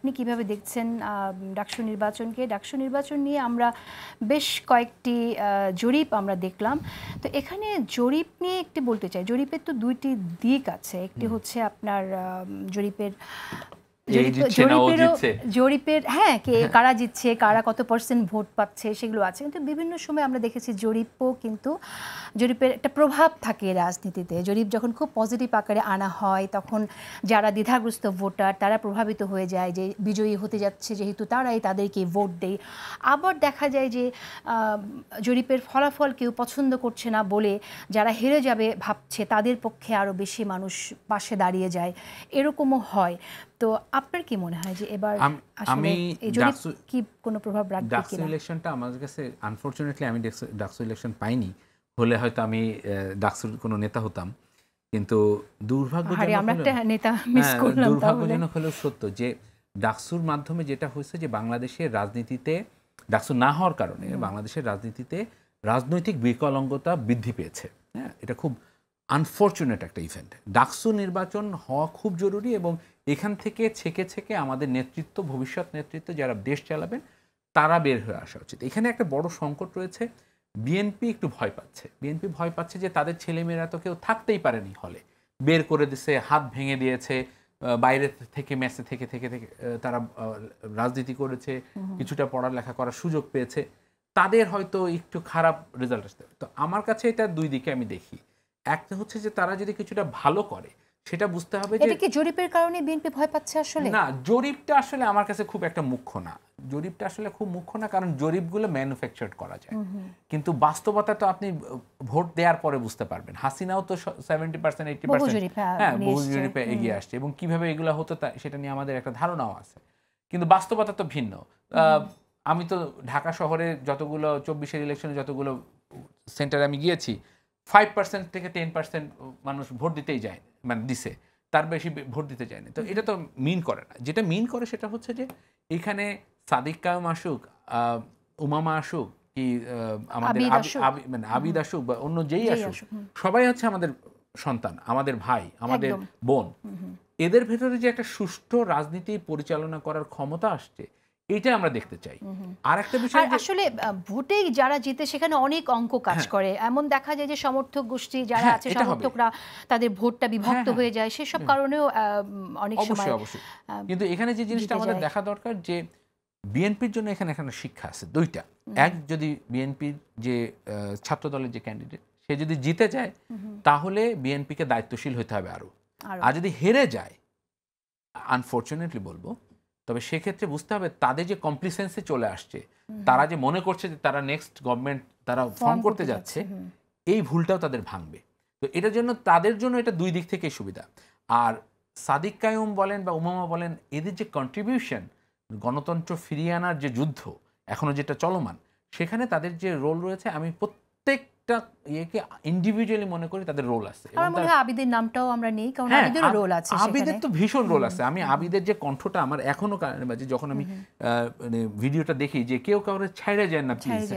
আপনি কিভাবে দেখছেন ডাকসু নির্বাচনকে? ডাকসু নির্বাচন নিয়ে আমরা বেশ কয়েকটি জরিপ আমরা দেখলাম। তো এখানে জরিপ নিয়ে একটি বলতে চাই, জরিপের তো দুইটি দিক আছে। একটি হচ্ছে আপনার জরিপের জরিপের হ্যাঁ কারা জিতছে, কারা কত পার্সেন্ট ভোট পাচ্ছে সেগুলো আছে, কিন্তু বিভিন্ন সময় আমরা দেখেছি জরিপও কিন্তু জরিপের একটা প্রভাব থাকে রাজনীতিতে। জরিপ যখন খুব পজিটিভ আকারে আনা হয় তখন যারা দ্বিধাগ্রস্ত ভোটার তারা প্রভাবিত হয়ে যায় যে বিজয়ী হতে যাচ্ছে যেহেতু তারাই তাদেরকে ভোট দেয়। আবার দেখা যায় যে জরিপের ফলাফল কেউ পছন্দ করছে না বলে যারা হেরে যাবে ভাবছে তাদের পক্ষে আরও বেশি মানুষ পাশে দাঁড়িয়ে যায়, এরকমও হয়। তো আপনার কি মনে হয় যে এবার আসলে এই জরিপ কি কোনো প্রভাব রাখবে কিনা? ডাকসু ইলেকশনটা আমার কাছে আনফরচুনেটলি আমি ডাকসু ইলেকশন পাইনি, হলে হয়তো আমি ডাকসুর কোনো নেতা হতাম। কিন্তু দুর্ভাগ্যজনক হলেও সত্য যে ডাকসুর মাধ্যমে যেটা হয়েছে যে বাংলাদেশের রাজনীতিতে, ডাকসু না হওয়ার কারণে বাংলাদেশের রাজনীতিতে রাজনৈতিক বিকলাঙ্গতা বৃদ্ধি পেয়েছে। হ্যাঁ, এটা খুব আনফরচুনেট একটা ইভেন্ট। ডাকসু নির্বাচন হওয়া খুব জরুরি এবং এখান থেকে ছেকে আমাদের নেতৃত্ব, ভবিষ্যৎ নেতৃত্ব যারা দেশ চালাবেন তারা বের হয়ে আসা উচিত। এখানে একটা বড় সংকট রয়েছে। বিএনপি একটু ভয় পাচ্ছে। বিএনপি ভয় পাচ্ছে যে তাদের ছেলেমেয়েরা তো কেউ থাকতেই পারেনি হলে, বের করে দিয়েছে, হাত ভেঙে দিয়েছে, বাইরে থেকে মেসে থেকে তারা রাজনীতি করেছে, কিছুটা পড়ালেখা করার সুযোগ পেয়েছে, তাদের হয়তো একটু খারাপ রেজাল্ট আসতে। তো আমার কাছে এটা দুই দিকে আমি দেখি। একটা হচ্ছে যে তারা যদি কিছুটা ভালো করে সেটা বুঝতে হবে যে এটা কি জরিপের কারণে বিএনপি ভয় পাচ্ছে আসলে? না, জরিপটা আসলে আমার কাছে খুব একটা মুখ্য না। জরিপটা আসলে খুব মুখ্য না, কারণ জরিপগুলো ম্যানুফ্যাকচার করা যায়, কিন্তু বাস্তবতা তো আপনি ভোট দেওয়ার পরে বুঝতে পারবেন। হাসিনাও তো 70% 80% হ্যাঁ বহু জরিপে এগিয়ে আসছে এবং কিভাবে এগুলো হতো সেটা নিয়ে আমাদের একটা ধারণাও আছে, কিন্তু বাস্তবতা তো ভিন্ন। আমি তো ঢাকা শহরে যতগুলো 24-এর ইলেকশনে যতগুলো সেন্টারে আমি গিয়েছি, 5% থেকে 10% মানুষ ভোট দিতেই যায়, মানে দিছে, তার বেশি ভোট দিতে চায়নি। তো এটা তো মিন করে না। যেটা মিন করে সেটা হচ্ছে যে এখানে সাদিক কায়েম আসুক, উমামা আসুক, কি আমাদের মানে আবিদ আসুক বা অন্য যেই আসুক, সবাই হচ্ছে আমাদের সন্তান, আমাদের ভাই, আমাদের বোন। এদের ভেতরে যে একটা সুষ্ঠু রাজনীতি পরিচালনা করার ক্ষমতা আসছে, এটা আমরা দেখতে চাই। আর একটা বিষয় আসলে ভোটে যারা জিতে সেখানে অনেক অঙ্ক কাজ করে। এমন দেখা যায় যে সমর্থক গোষ্ঠী যারা আছে, সমর্থকরা তাদের ভোটটা বিভক্ত হয়ে যায়, সেসব কারণেও অনেক সময়। অবশ্যই কিন্তু এখানে যে জিনিসটা আমাদের দেখা দরকার যে বিএনপির জন্য এখানে শিক্ষা আছে দুইটা। এক, যদি বিএনপির যে ছাত্র দলের যে ক্যান্ডিডেট সে যদি জিতে যায় তাহলে বিএনপিকে দায়িত্বশীল হতে হবে আরো। আর যদি হেরে যায়, আনফরচুনেটলি বলবো, তবে সেক্ষেত্রে বুঝতে হবে তাদের যে কমপ্লিসেন্সি চলে আসছে, তারা যে মনে করছে যে তারা নেক্সট গভর্নমেন্ট তারা ফর্ম করতে যাচ্ছে, এই ভুলটাও তাদের ভাঙবে। তো এটার জন্য তাদের জন্য এটা দুই দিক থেকেই সুবিধা। আর সাদিক কায়ুম বলেন বা উমামা বলেন, এদের যে কন্ট্রিবিউশন গণতন্ত্র ফিরিয়ে আনার যে যুদ্ধ এখনো যেটা চলমান, সেখানে তাদের যে রোল রয়েছে, আমি প্রত্যেকটা ইয়েকে ইন্ডিভিজুয়ালি মনে করি তাদের রোল আছে। আমার মনে হয় আবিদের নামটাও আমরা নেই, কারণ আবিদেরও রোল আছে। আবিদের তো ভীষণ রোল আছে। আমি আবিদের যে কণ্ঠটা আমার এখনো কানে বাজে, যখন আমি ভিডিওটা দেখি যে কেউ কাউরে ছাইড়ে যায় না, প্লিজ,